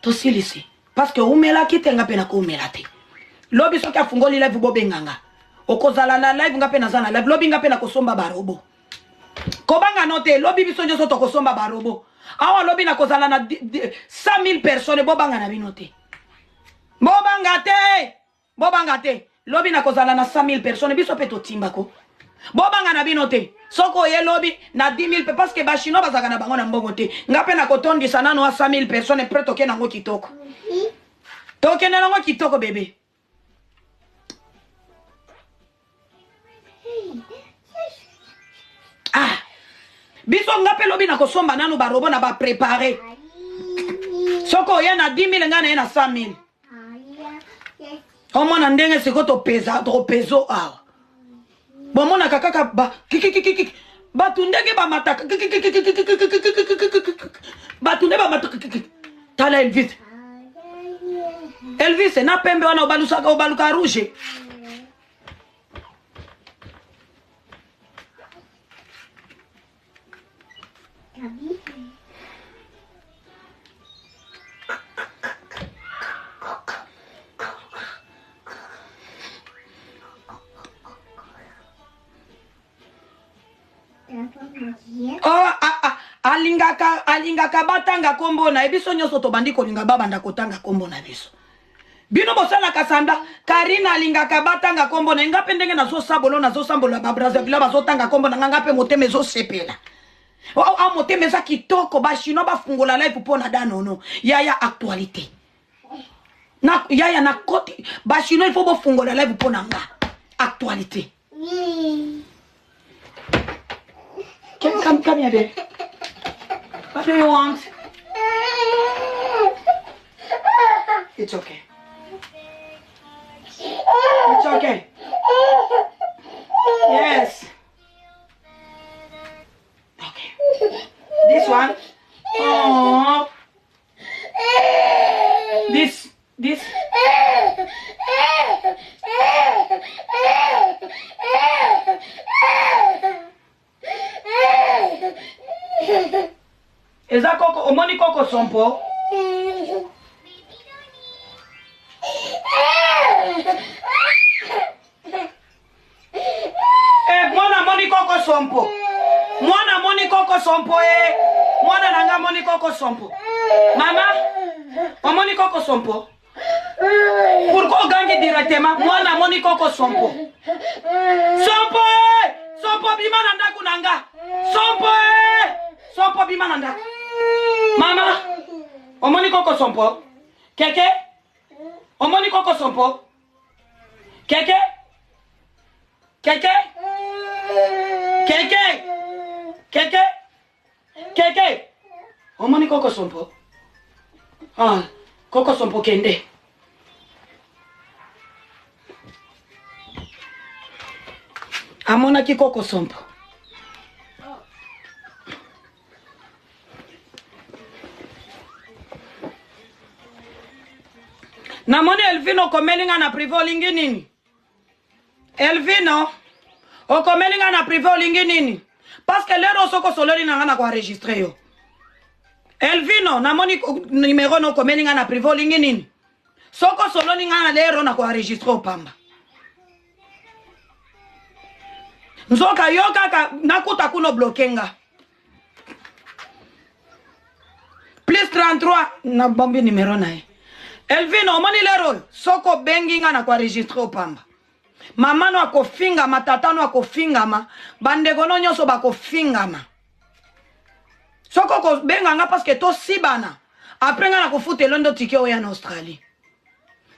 To silisi. Parce que umela kitenga pe na ko umela te. Lobi soki afungoli live bobenganga. Okozala na live ngape na zana live. Lobi ngape na kosomba barobo. Kobanga note. Lobi biso nyoso to kosomba barobo. Awa lobi na kozala na 100,000 personnes. Bobanga na binote. Bobanga te. Lobi na kozala na 100,000 personnes. Biso pe to timbako. Bobanga na binote. Soko ye lobi na 10,000 parce que bashino bazaka na bango na mbongo te. Ngape na kotondi sana no 100,000 personnes pre toke na ngo kitoko. Toke na ngo kitoko bébé. Biso ngape lobi na kosomba nanu barobo na ba préparer. Soko ye na 10,000 ngana ye na 100,000. Omona ndenge siko to peso awa. Bomona kaka ba batundege ba mataka batunde ba mataka tala Elvis na pembe wana obaluka rouge. alingaka batanga kombo na biso nyonso tobandi kolinga babanda kotanga kombo na biso bino bosala kasanda Karine alingaka batanga kombo na ngape ndenge nazosabolo nazosambola ba Brazzaville bazotanga kombo na ngape motema ezosepela motema eza kitoko bachino bafungola live mpona danono yaya actualité yaya na koti bachino il faut bofungola live mpona nga actualité come here baby. What do you want? It's okay. It's okay. Yes. Okay. This one. Oh. This. Eza koko omoni koko sompo mwana moni koko sompo mwana moni koko sompo mwana nanga moni koko sompo mama omoni koko sompo pourquoi gangi directement mwana moni koko sompo sompo bima na ndaku nanga sompo bima na ndaku mama omoni koko sompo keke omoni koko sompo keke omoni koko sompo koko sompo kende amonaki koko sompo namoni Elvino komelinga na privé olingi nini Elvino okomelinga na privé olingi nini parce que lero soko sololi nanga na ko enregistrer yo Elvino namoni numéro no komelinga na privé olingi nini soko sololi nanga lero na ko enregistrer opamba nzoka yo kaka nakuta kuno blokenga plus 33 na bombi numéro nae Elvino omoni lero soko benginga na kwa enregistrer opamba mama no akofingama tata no akofingama bandeko no nyonso bakofingama soko ko benganga parce que to sibana après nga na kofuta elondo tike oya na Australie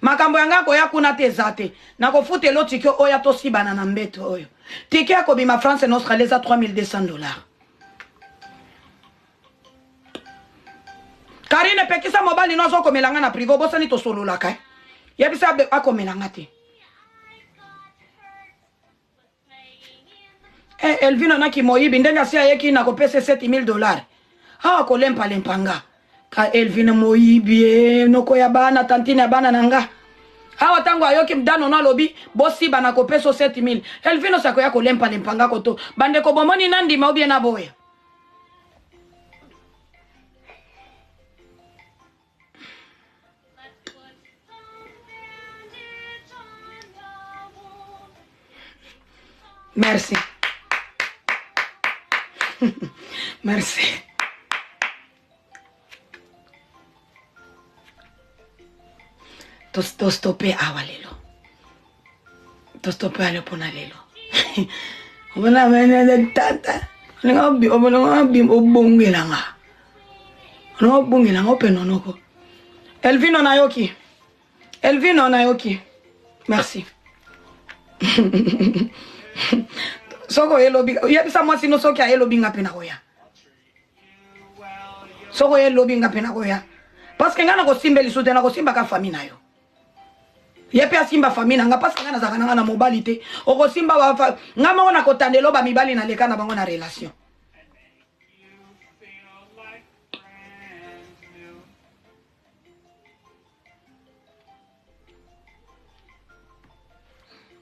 makambo yanga koya kuna te zate na kofuta elo tike oya to sibana na mbeto oyo tike yako bima France na Australie za $3200 Karine pekisa mobali no zo komelanga na privé bosani to solola kai yebisa akomelanga te Elvino naki moyibi ndenga si ayeki na kopese $7000 ko lempa lempanga ka Elvino moyibi noko ya bana tantine ya bana nanga tango ayoki mdano na lobi bosi bana kopeso 7000 Elvino sako ya ko lempa lempanga koto bande ko bomoni nandi maubie na boya merci merci to stoppe awa lelo to stoppe ale pona lelo obona mene tata ngobi obongelanga no obongelanga openonoko Elvino nayoki merci soko elobi yebisa mwasi no soki ayelobi nga pena koya soko elobi nga pena koya parce que nga na kosimba lisude na kosimba ka famille na yo yepe asimba famille nga parce que nga na zakana na mobali te okosimba nga mango na kotandelo ba mibali na leka na bango na relation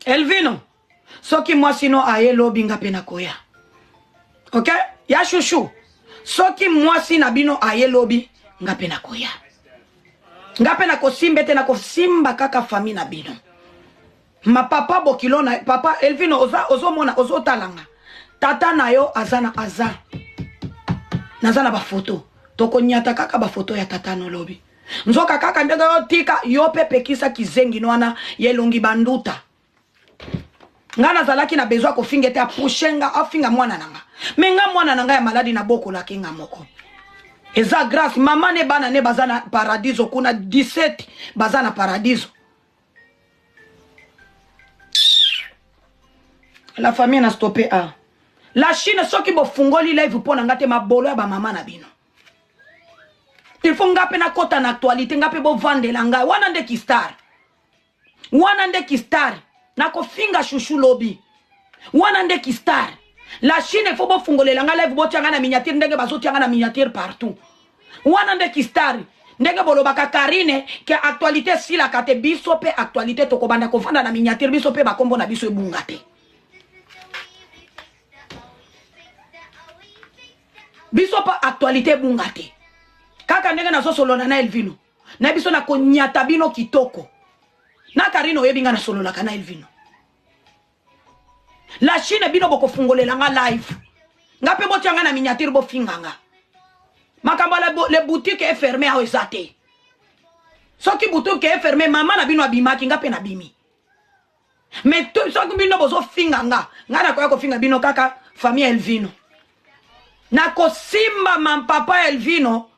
Elvino soki mwasi no aye lobi nga pena koya ok ya shushu soki mwasi na bino aye lobi nga pena koya nga pena kosimba te na kosimba kaka famille na bino ma papa bokilo na papa Elvino ozomona ozotalanga tata na yo azana ba photo toko nyata kaka ba photo ya tata no lobi nzoka kaka ndenge yo tika yo pe pekisa kizengi nwana yelongi banduta ngana zalaki na besoin ko finga te apushenga afinga mwana nanga menga mwana nanga ya maladi na boko la kinga moko eza grâce mama ne bana ne bazana paradiso kuna 17 bazana paradiso la famille na stoppé a la Chine soki bo fungoli live pona ngate mabolo ya ba mama na bino il faut ngape na kota na actualité ngape bo vandela ngai wana nde ki star na ko finga chouchou lobby wana nde ki star la Chine il faut bo fungolela ngai live bo tianga na miniature ndenge bazo tianga na miniature partout wana nde ki star ndenge bolobaka Karine ke actualité si la kate biso pe actualité to ko banda ko fanda na miniature biso pe ba kombo na biso ebunga te biso pa actualité bunga te kaka ndenge nazo solola na Elvino na biso na konyata bino kitoko na Karine oyebinga na solola kana Elvino la Chine bino boko fungolela nga live ngape bo tianga na miniature bo finganga makamba le boutique est fermée à ezate soki boutique est fermée mama na bino abimaki ngape na bimi mais soki bino bozo finganga ngana ko finga bino kaka famille Elvino nako simba mampapa Elvino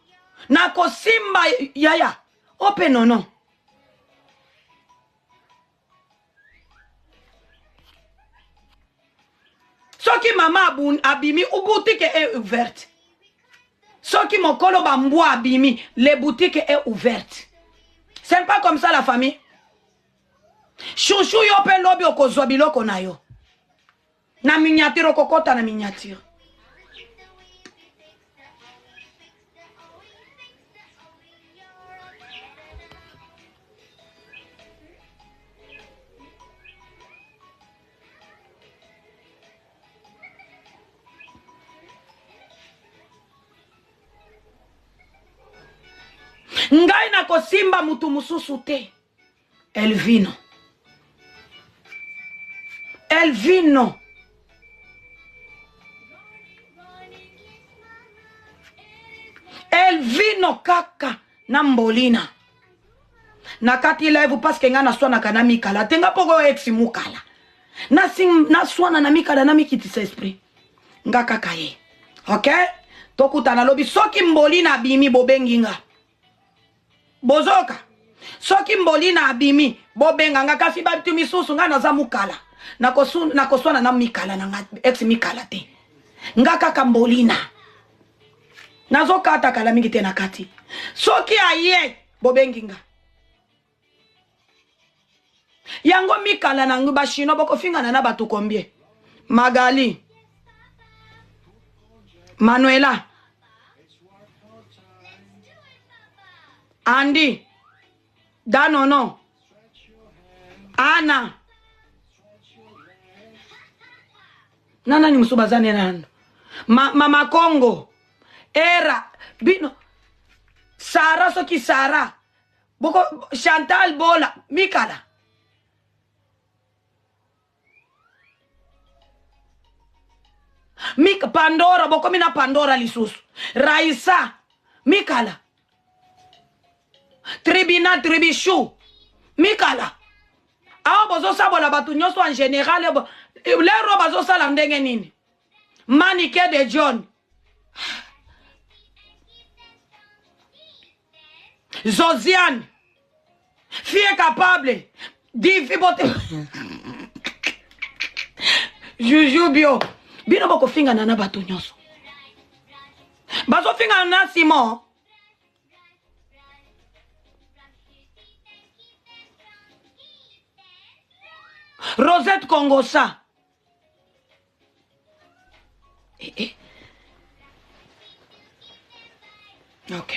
nako simba yaya ope nono soki mama abimi ou boutique est ouverte soki mokolo bambwa abimi les boutiques est ouverte c'est pas comme ça la famille chouchou yo pe lobi okozwa biloko na yo na miniature okokota na miniature ngai na kosimba mutu mususu te Elvino kaka na mbolina nakati live parce que nga na swana kana mikala tenga poko ex mukala na swana na mikala na mikitisa esprit nga kaka ye okay tokuta na lobi soki mbolina abimi bobenginga bozoka soki mbolina abimi bobenganga kasi babtu misusu nga naza mukala nakoswana na mikala na ex mikala te nga kaka mbolina nazokata kala mingi te na kati soki aye bobenginga yango mikala na nguba shino boko fingana na batu kombie Magali Manuela Andy Danono Ana nana ni musubazane nando Mama Congo Era bino Sara soki Sara boko Chantal Bola mikala Mik Pandora boko mina Pandora lisusu Raisa mikala Tribina Tribichou mikala awo bozo sabola batu nyoso en général lero bazo sala ndenge nini Manike de John Josiane fille capable divi bote Juju bio bino boko finga na batu nyoso bazo finga na Simon Rosette Kongosa Ok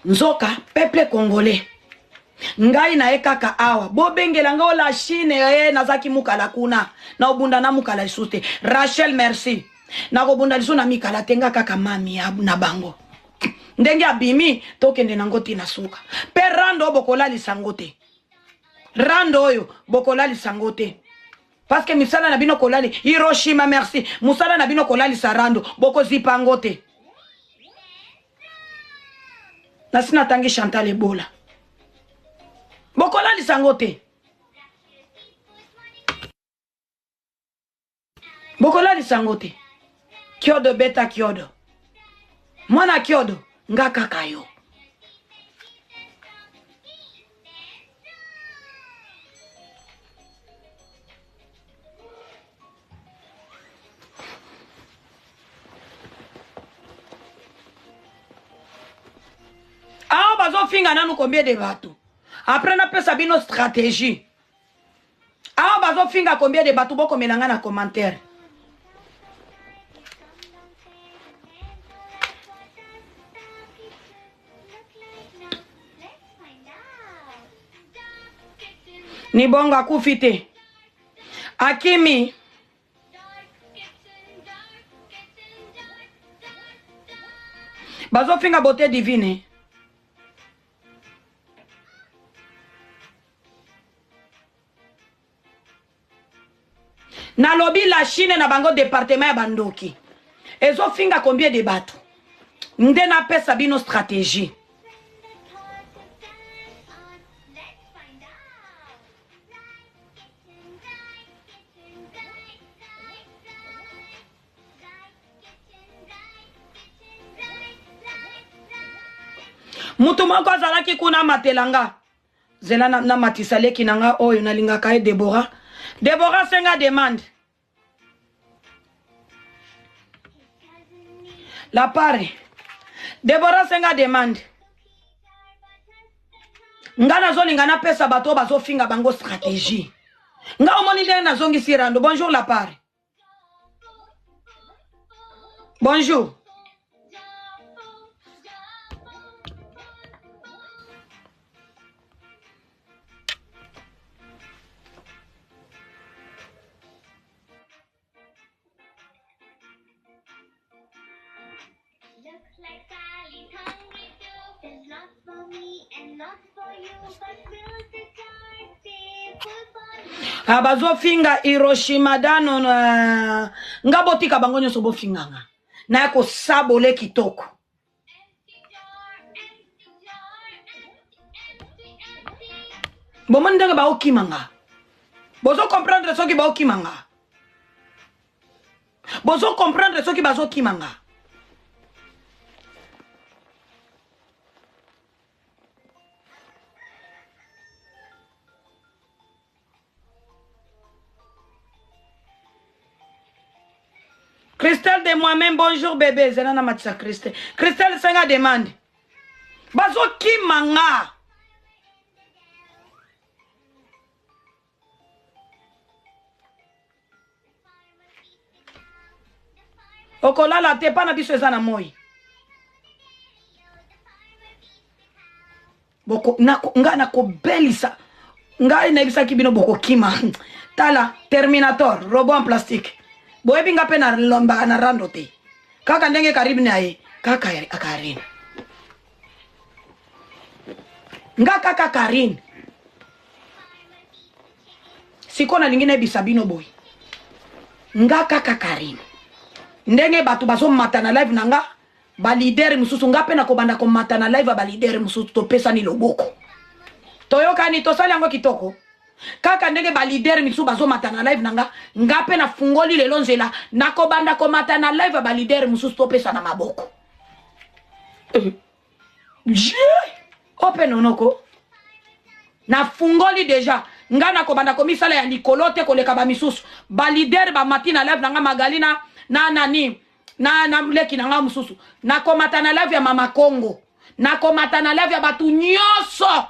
Nzoka peuple congolais ngai na ekaka awa bobengela nga la Chine nazaki mukala kuna na obunda na mukala isute Rachel merci na obunda lisu na mikala tenga kaka mami na bango ndenge abimi tokende na ngoti na suka pe rando bokola lisangote rando oyo bokola lisangote parce que misala na bino kolali Hiroshima merci musala na bino kolali sarando boko zipangote Nasina tangi Chantal Ebola. Bokola lisangote. Bokola lisangote. Kyodo beta kyodo. Mwana kyodo nga kakayo. Ah, bazo finga nanu combien de bateaux. Après na pesa bino stratégie. Ah, bazo finga combien de bateaux boko melanga na commentaire. Ni bonga kufite. Akimi. Bazo finga beauté divine. Na lobby la Chine na bango département ya bandoki. Ezo finga combien de bateaux. Nde na pesa bino stratégie. Mutu moko azalaki kuna matelanga. Zela na matisaleki nanga oyo nalinga kae Deborah. Deborah senga demande. La pare. Deborah senga demande. Nga nazolinga na pesa bato bazo finga bango stratégie. Nga omoni ndenge nazongi sirando. Bonjour la pare. Bonjour. Abazo finga Hiroshima dano nga botika bango nyoso bo finganga na yako sabole kitoko. Bomandanga ba okimanga. Bozo comprendre soki ba okimanga. Bozo comprendre soki bazo kimanga. Christelle de moi-même, bonjour bébé. Zelana matisa Christelle. Christelle senga demande. Bazo kimanga. Okola la te pa na biso ezana moi. Boko nga na ko belisa. Nga ina bisa kibino boko kima. Tala Terminator, robot en plastique. Boebi nga pe na lomba na rando te. Kaka ndenge karibu na ye. Kaka akarin. Nga kaka karin. Siko na lingine bisabino boy. Nga kaka karin. Ndenge batu baso matana live nanga. Ba leader mususu nga pe na kobanda ko matana live ba leader mususu to pesa ni loboko. Toyoka ni tosali yango kitoko. Kaka ndenge ba leader misu bazo matana live nanga ngape na fungoli lelo nzela nako banda ko matana live ba leader misu stopesa na maboko. Je open onoko na fungoli deja ngana ko banda ko misala ya Nicolote ko leka ba misusu ba leader ba matina live nanga Magalina na nani na mleki nanga mususu nako matana live ya Mama Congo nako matana live ya batu nyoso.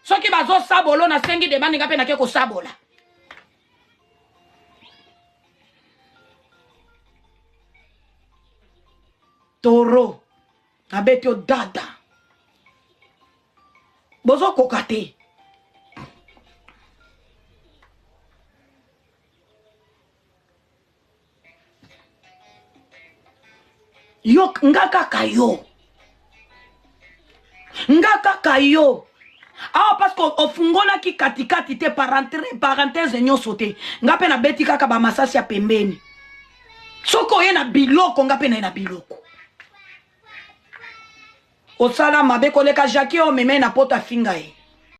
Soki bazo sabolo na sengi demande ngape na keko sabola. Toro. Abetio dada. Bozo kokate. Yo ngaka kayo. Ngaka kayo. Ah, parce qu'on fungola ki katikati te parenthèse nyoso te. Ngape na beti kaka ba masasi ya pembeni. Soko ye na biloko ngape na biloko. osala mabe koleka Jackie omeme na poto afinga ye